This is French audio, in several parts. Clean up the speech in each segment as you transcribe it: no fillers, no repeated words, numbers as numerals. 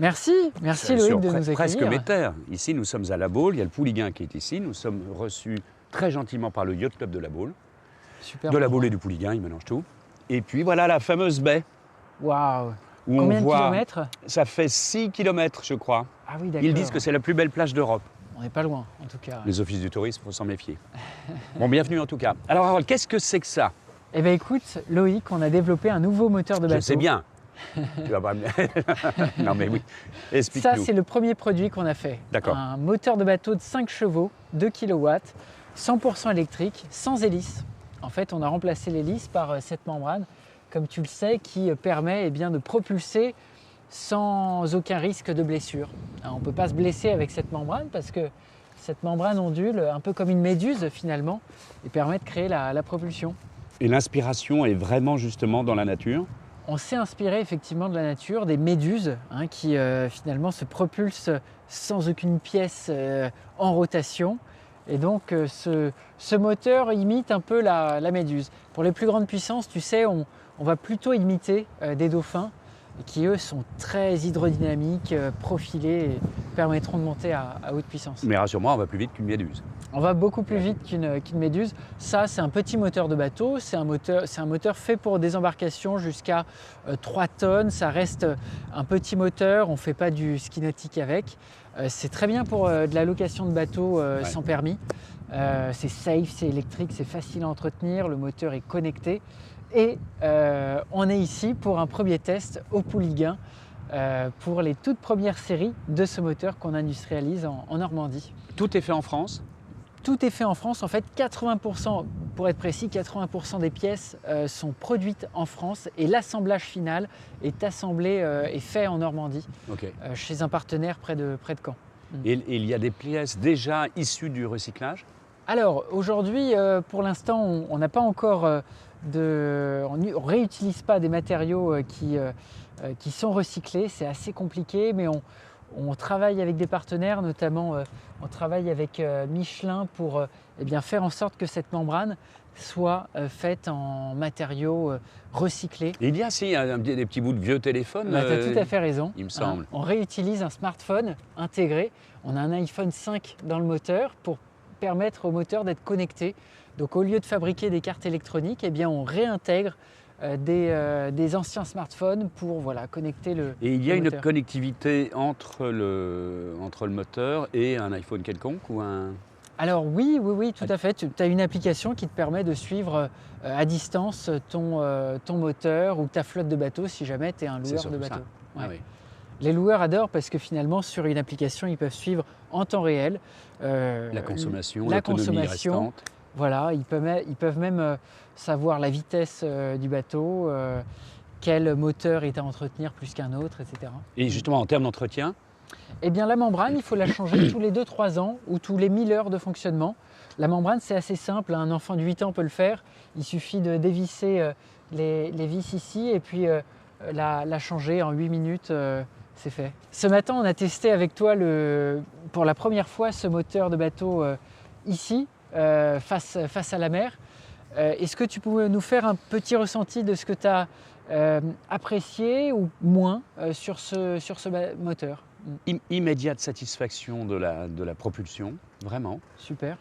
Merci Sur Loïc de nous presque accueillir. mes terres. Ici, nous sommes à La Baule, il y a le Pouliguen qui est ici. Nous sommes reçus très gentiment par le Yacht Club de La Baule. Super. De La Baule et du Pouliguen, ils mélangent tout. Et puis voilà la fameuse baie Waouh. où Combien on de voit. kilomètres? Ça fait 6 km, je crois. Ah oui, d'accord. Ils disent que c'est la plus belle plage d'Europe. On n'est pas loin, en tout cas. Les offices du tourisme, il faut s'en méfier. Bon, bienvenue en tout cas. Alors, Harold, qu'est-ce que c'est que ça? Eh bien écoute, Loïc, on a développé un nouveau moteur de bateau. Je sais bien. Tu vas pas me- Non mais oui, Ça, explique-nous. c'est le premier produit qu'on a fait. D'accord. Un moteur de bateau de 5 chevaux, 2 kW, 100% électrique, sans hélice. En fait, on a remplacé l'hélice par cette membrane, comme tu le sais, qui permet bien, de propulser sans aucun risque de blessure. Alors, on ne peut pas se blesser avec cette membrane parce que cette membrane ondule un peu comme une méduse finalement et permet de créer la propulsion. Et l'inspiration est vraiment justement dans la nature. On s'est inspiré effectivement de la nature, des méduses qui finalement se propulsent sans aucune pièce en rotation. Et donc ce moteur imite un peu la méduse. Pour les plus grandes puissances, tu sais, on va plutôt imiter des dauphins qui eux sont très hydrodynamiques, profilés et permettront de monter à haute puissance. Mais rassure-moi, on va plus vite qu'une méduse. On va beaucoup plus vite qu'une méduse. Ça, c'est un petit moteur de bateau. C'est un moteur fait pour des embarcations jusqu'à 3 tonnes. Ça reste un petit moteur. On ne fait pas du ski nautique avec. C'est très bien pour de la location de bateau sans permis. C'est safe, c'est électrique, c'est facile à entretenir. Le moteur est connecté. Et on est ici pour un premier test au Pouliguen pour les toutes premières séries de ce moteur qu'on industrialise en Normandie. Tout est fait en France? Tout est fait en France. En fait, 80%, pour être précis, 80% des pièces sont produites en France et l'assemblage final est assemblé et fait en Normandie, Ok. chez un partenaire près de Caen. Et il y a des pièces déjà issues du recyclage? Alors, aujourd'hui, pour l'instant, on n'a pas encore on ne réutilise pas des matériaux qui sont recyclés. C'est assez compliqué, mais on travaille avec des partenaires, notamment on travaille avec Michelin pour faire en sorte que cette membrane soit faite en matériaux recyclés. Et il y a aussi des petits bouts de vieux téléphones. Tu as tout à fait raison. Il me semble. On réutilise un smartphone intégré. On a un iPhone 5 dans le moteur pour permettre au moteur d'être connecté. Donc au lieu de fabriquer des cartes électroniques, on réintègre des anciens smartphones pour connecter le Et il y a une moteur. connectivité entre le moteur et un iPhone quelconque ou un... Alors oui, tout à fait. Tu as une application qui te permet de suivre à distance ton moteur ou ta flotte de bateaux si jamais tu es un C'est loueur de surtout ça. bateaux. Ah Ouais. oui. Les loueurs adorent parce que finalement sur une application ils peuvent suivre en temps réel La consommation, la l'autonomie consommation. restante. Voilà, ils peuvent même savoir la vitesse du bateau, quel moteur est à entretenir plus qu'un autre, etc. Et justement, en termes d'entretien, Eh bien, la membrane, il faut la changer tous les 2-3 ans ou tous les 1000 heures de fonctionnement. La membrane, c'est assez simple, un enfant de 8 ans peut le faire. Il suffit de dévisser les vis ici et puis la changer en 8 minutes, c'est fait. Ce matin, on a testé avec toi pour la première fois ce moteur de bateau ici, face à la mer. Est-ce que tu pouvais nous faire un petit ressenti de ce que tu as apprécié ou moins sur ce moteur? immédiate satisfaction de la propulsion, vraiment. Super.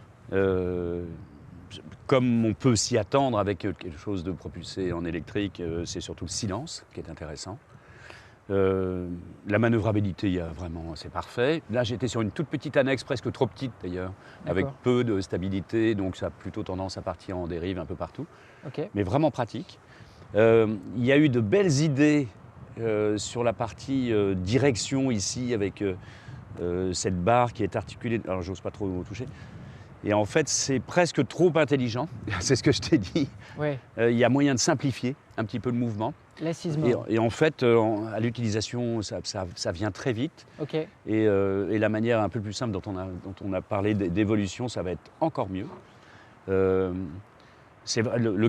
Comme on peut s'y attendre avec quelque chose de propulsé en électrique, c'est surtout le silence qui est intéressant. La manœuvrabilité, c'est parfait. Là, j'étais sur une toute petite annexe, presque trop petite d'ailleurs, avec D'accord. peu de stabilité, donc ça a plutôt tendance à partir en dérive un peu partout, Ok. mais vraiment pratique. Il y a eu de belles idées sur la partie direction ici, avec cette barre qui est articulée, alors j'ose pas trop toucher. Et en fait, c'est presque trop intelligent, c'est ce que je t'ai dit. Ouais. Il y a moyen de simplifier un petit peu le mouvement. Less is more. Et en fait, à l'utilisation, ça vient très vite. Ok. Et la manière un peu plus simple dont on a parlé d'évolution, ça va être encore mieux. Le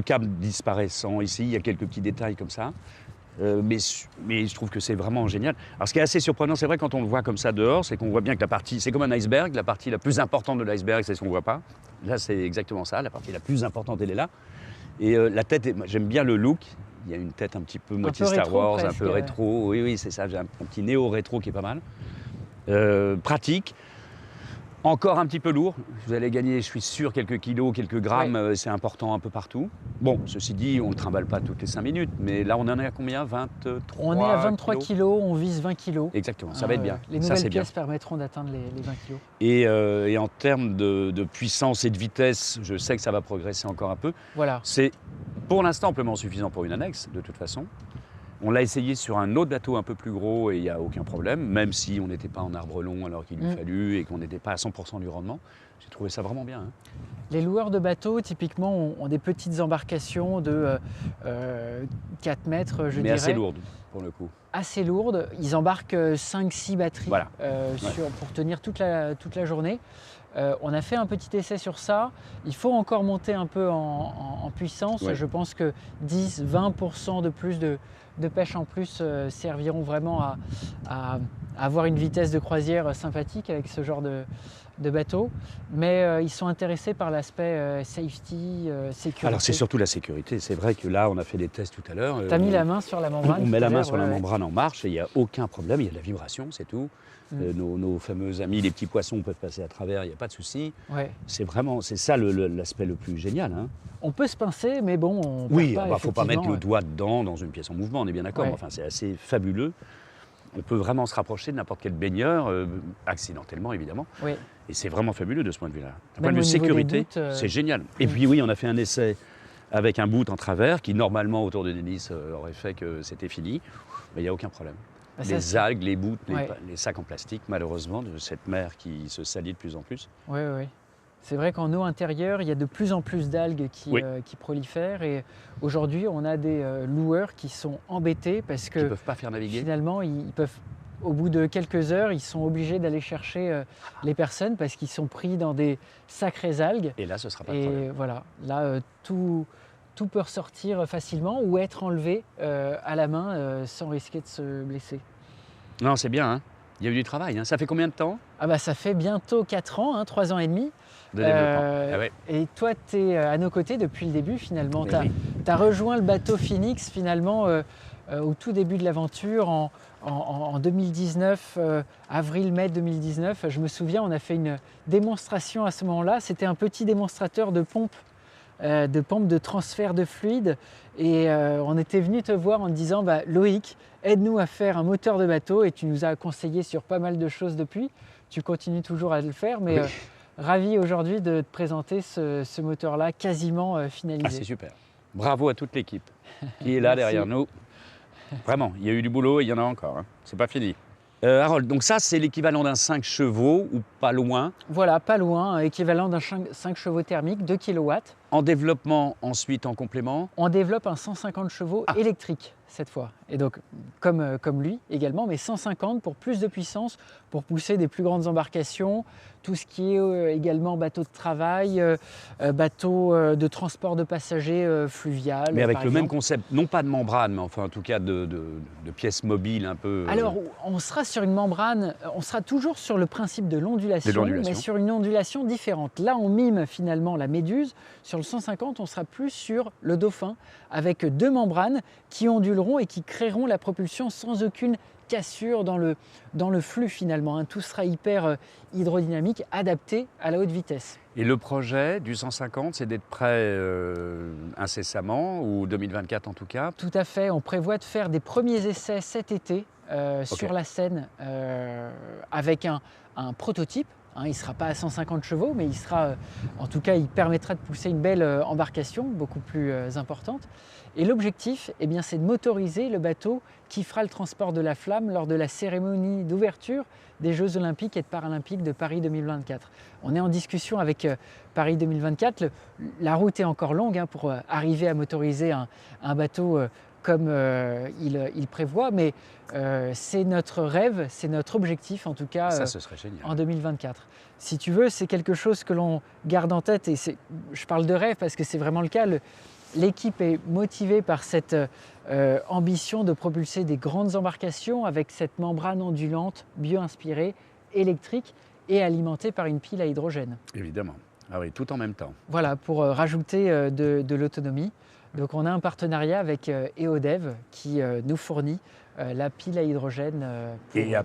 câble disparaissant ici, il y a quelques petits détails comme ça. Mais je trouve que c'est vraiment génial. Alors ce qui est assez surprenant, c'est vrai quand on le voit comme ça dehors, c'est qu'on voit bien que la partie, c'est comme un iceberg, la partie la plus importante de l'iceberg, c'est ce qu'on ne voit pas. Là, c'est exactement ça, la partie la plus importante, elle est là. Et la tête, j'aime bien le look, Il y a une tête un petit peu moitié peu Star rétro, Wars, un presque, peu ouais. rétro. Oui, oui, c'est ça. J'ai un petit néo-rétro qui est pas mal. Pratique. Encore un petit peu lourd. Vous allez gagner, je suis sûr, quelques kilos, quelques grammes. C'est important un peu partout. Bon, ceci dit, on ne le trimballe pas toutes les 5 minutes. Mais là, on en est à combien? 23 On est à 23 kilos. kilos, on vise 20 kilos. Exactement, ça va être bien. Les Ça, nouvelles c'est bien. pièces permettront d'atteindre les 20 kilos. Et en termes de puissance et de vitesse, je sais que ça va progresser encore un peu. Voilà. C'est pour l'instant amplement suffisant pour une annexe, de toute façon. On l'a essayé sur un autre bateau un peu plus gros et il n'y a aucun problème, même si on n'était pas en arbre long alors qu'il lui fallut et qu'on n'était pas à 100% du rendement. J'ai trouvé ça vraiment bien. Hein. Les loueurs de bateaux, typiquement, ont des petites embarcations de 4 mètres, je Mais dirais. assez lourde, pour le coup. Assez lourdes. Ils embarquent 5-6 batteries Voilà. pour tenir toute la journée. On a fait un petit essai sur ça. Il faut encore monter un peu en puissance. Ouais. Je pense que 10-20% de plus de pêche en plus serviront vraiment à avoir une vitesse de croisière sympathique avec ce genre de bateau. Mais ils sont intéressés par l'aspect safety, sécurité. Alors c'est surtout la sécurité. C'est vrai que là, on a fait des tests tout à l'heure. Tu as mis la main sur la membrane. On met la main sur la ouais. membrane en marche et il n'y a aucun problème. Il y a de la vibration, c'est tout. Nos fameux amis, les petits poissons peuvent passer à travers, il n'y a pas de souci. Ouais. C'est ça l'aspect le plus génial. Hein. On peut se pincer, mais bon, on Oui, il perd ne pas, faut pas mettre le effectivement. doigt dedans dans une pièce en mouvement, on est bien d'accord. Ouais. Enfin, c'est assez fabuleux. On peut vraiment se rapprocher de n'importe quel baigneur, accidentellement évidemment. Oui. Et c'est vraiment fabuleux de ce point de vue-là. D'un Même point de vue au niveau des sécurité, doutes, c'est génial. Et puis oui, on a fait un essai avec un boot en travers qui normalement autour de Denis aurait fait que c'était fini. Mais il n'y a aucun problème. Bah, ça, Les algues, les boots, Ouais. les sacs en plastique, malheureusement, de cette mer qui se salit de plus en plus. Oui, oui, oui. C'est vrai qu'en eau intérieure, il y a de plus en plus d'algues Oui. qui prolifèrent. Et aujourd'hui, on a des loueurs qui sont embêtés parce Qui ne que peuvent pas faire naviguer. finalement, ils peuvent, au bout de quelques heures, ils sont obligés d'aller chercher les personnes parce qu'ils sont pris dans des sacrées algues. Et là, ce ne sera pas de problème. Et voilà, là, tout peut ressortir facilement ou être enlevé à la main sans risquer de se blesser. Non, c'est bien. Hein. Il y a eu du travail. Hein. Ça fait combien de temps Ah bah ça fait bientôt 4 ans, 3 ans et demi. de développement Ah ouais. Et toi, tu es à nos côtés depuis le début finalement. Mais Tu as, oui. rejoint le bateau Phoenix finalement au tout début de l'aventure en 2019, avril-mai 2019. Je me souviens, on a fait une démonstration à ce moment-là. C'était un petit démonstrateur de pompe de transfert de fluide. Et on était venu te voir en te disant bah, Loïc, aide-nous à faire un moteur de bateau. Et tu nous as conseillé sur pas mal de choses depuis. Tu continues toujours à le faire, mais Oui. ravi aujourd'hui de te présenter ce moteur-là quasiment finalisé. Ah, c'est super. Bravo à toute l'équipe qui est là Merci. derrière nous. Vraiment, il y a eu du boulot et il y en a encore. Hein. C'est pas fini. Harold, donc ça, c'est l'équivalent d'un 5 chevaux ou pas loin. Voilà, pas loin, équivalent d'un 5 chevaux thermique, 2 kW. En développement, ensuite en complément. On développe un 150 chevaux électrique cette fois. Et donc, comme lui également, mais 150 pour plus de puissance, pour pousser des plus grandes embarcations, tout ce qui est également bateau de travail, bateau de transport de passagers fluvial. Mais avec par le même exemple. concept, non pas de membrane, mais enfin en tout cas de pièces mobiles un peu. Alors, on sera sur une membrane, on sera toujours sur le principe de l'ondulation, mais sur une ondulation différente. Là, on mime finalement la méduse. Sur le 150, on sera plus sur le dauphin, avec 2 membranes qui onduleront et qui créeront la propulsion sans aucune cassure dans le flux finalement. Hein. Tout sera hyper hydrodynamique, adapté à la haute vitesse. Et le projet du 150, c'est d'être prêt incessamment, ou 2024 en tout cas. Tout à fait, on prévoit de faire des premiers essais cet été sur la Seine avec un prototype. Hein, il ne sera pas à 150 chevaux, mais il sera, en tout cas, il permettra de pousser une belle embarcation, beaucoup plus importante. Et l'objectif, eh bien, c'est de motoriser le bateau qui fera le transport de la flamme lors de la cérémonie d'ouverture des Jeux Olympiques et Paralympiques de Paris 2024. On est en discussion avec Paris 2024. La route est encore longue hein, pour arriver à motoriser un bateau comme il prévoit, mais c'est notre rêve, c'est notre objectif en tout cas Ça, ce serait génial. en 2024. Si tu veux, c'est quelque chose que l'on garde en tête et je parle de rêve parce que c'est vraiment le cas. L'équipe est motivée par cette ambition de propulser des grandes embarcations avec cette membrane ondulante, bio-inspirée, électrique et alimentée par une pile à hydrogène. Évidemment. Ah oui, tout en même temps. Voilà, pour rajouter de l'autonomie. Donc on a un partenariat avec EODev qui nous fournit la pile à hydrogène. Pour- Et à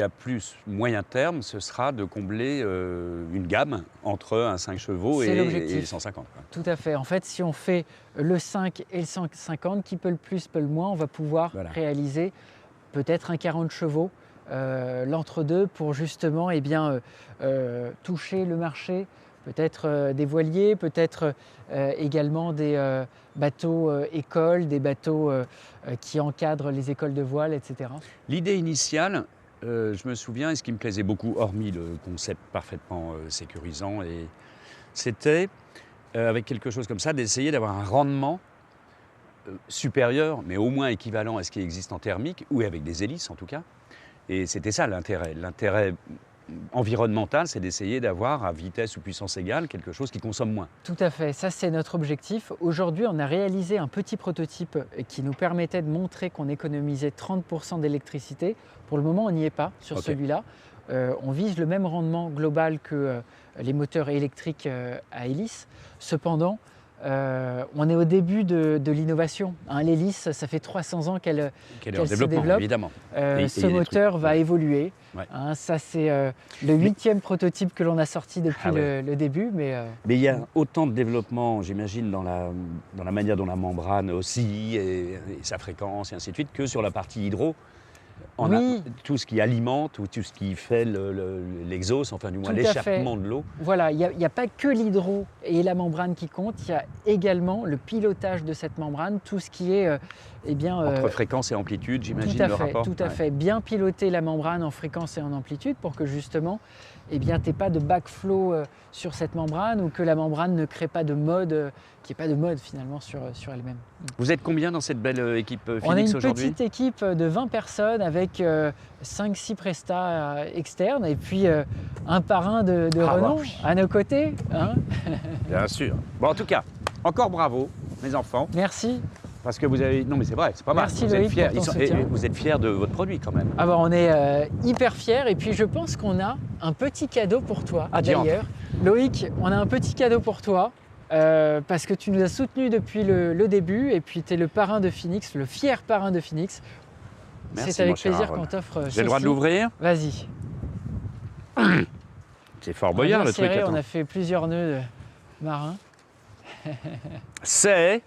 plus moyen terme, ce sera de combler une gamme entre un 5 chevaux C'est et l'objectif. 150. Quoi. Tout à fait. En fait, si on fait le 5 et le 150, qui peut le plus, peut le moins, on va pouvoir Voilà. réaliser peut-être un 40 chevaux, l'entre-deux, pour justement toucher le marché, peut-être des voiliers, peut-être également des bateaux écoles, des bateaux qui encadrent les écoles de voile, etc. L'idée initiale, je me souviens, et ce qui me plaisait beaucoup, hormis le concept parfaitement sécurisant, c'était, avec quelque chose comme ça, d'essayer d'avoir un rendement supérieur, mais au moins équivalent à ce qui existe en thermique, ou avec des hélices en tout cas. Et c'était ça l'intérêt. L'intérêt environnemental, c'est d'essayer d'avoir à vitesse ou puissance égale quelque chose qui consomme moins. Tout à fait, ça c'est notre objectif. Aujourd'hui, on a réalisé un petit prototype qui nous permettait de montrer qu'on économisait 30% d'électricité. Pour le moment, on n'y est pas sur Ok. celui-là. On vise le même rendement global que les moteurs électriques à hélice. Cependant, on est au début de l'innovation. Hein, l'hélice, ça fait 300 ans Quel est qu'elle leur se développement, développe. évidemment. Et Ce il y a des moteur trucs, va ouais. évoluer. Ouais. Hein, ça, c'est le 8e prototype que l'on a sorti depuis Ah ouais. le début. Mais Mais il y a autant de développement, j'imagine, dans la manière dont la membrane oscille et sa fréquence et ainsi de suite, que sur la partie hydro. Oui. Tout ce qui alimente ou tout ce qui fait l'exhaust, enfin du moins Tout à fait. l'échappement de l'eau. Voilà, il n'y a pas que l'hydro et la membrane qui compte, il y a également le pilotage de cette membrane, tout ce qui est Entre fréquence et amplitude, j'imagine, le rapport. tout à Ouais. fait. Bien piloter la membrane en fréquence et en amplitude pour que justement, tu n'aies pas de backflow sur cette membrane ou que la membrane ne crée pas de mode, qu'il n'y ait pas de mode finalement sur elle-même. Vous êtes combien dans cette belle équipe On a Phoenix une aujourd'hui? petite équipe de 20 personnes avec 5-6 prestats externes et puis un parrain de Ah, renom wow. à nos côtés. Hein. Bien sûr. Bon, en tout cas, encore bravo, mes enfants, Merci. parce que vous avez... Non, mais c'est vrai, c'est pas mal. Merci, Vous êtes Loïc, fiers. pour ton soutien. Et vous êtes fiers de votre produit quand même. Ah bah, on est hyper fiers et puis je pense qu'on a un petit cadeau pour toi. Ah, dis donc. D'ailleurs, Loïc, on a un petit cadeau pour toi parce que tu nous as soutenus depuis le début et puis tu es le parrain de Phoenix, le fier parrain de Phoenix. Merci, C'est avec mon cher plaisir Aaron. qu'on t'offre J'ai le droit de ceci. l'ouvrir? Vas-y. C'est fort On a boyard bien le truc. serré, attends. on a fait plusieurs nœuds marins. C'est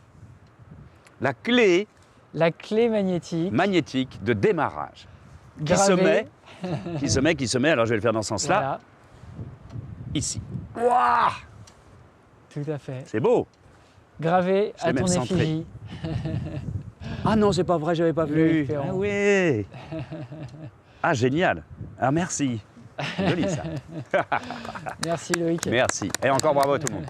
la clé La clé magnétique magnétique de démarrage qui se gravée. met, qui se met, alors je vais le faire dans ce sens-là, Voilà, ici. Ouah, tout à fait. c'est beau. Gravé Je l'ai à ton même centré. effigie. Ah non, c'est pas vrai, j'avais pas vu. Loïc Ferrand. Ah oui. Ah génial. Ah merci. Joli ça. Merci Loïc. Merci. Et encore bravo à tout le monde.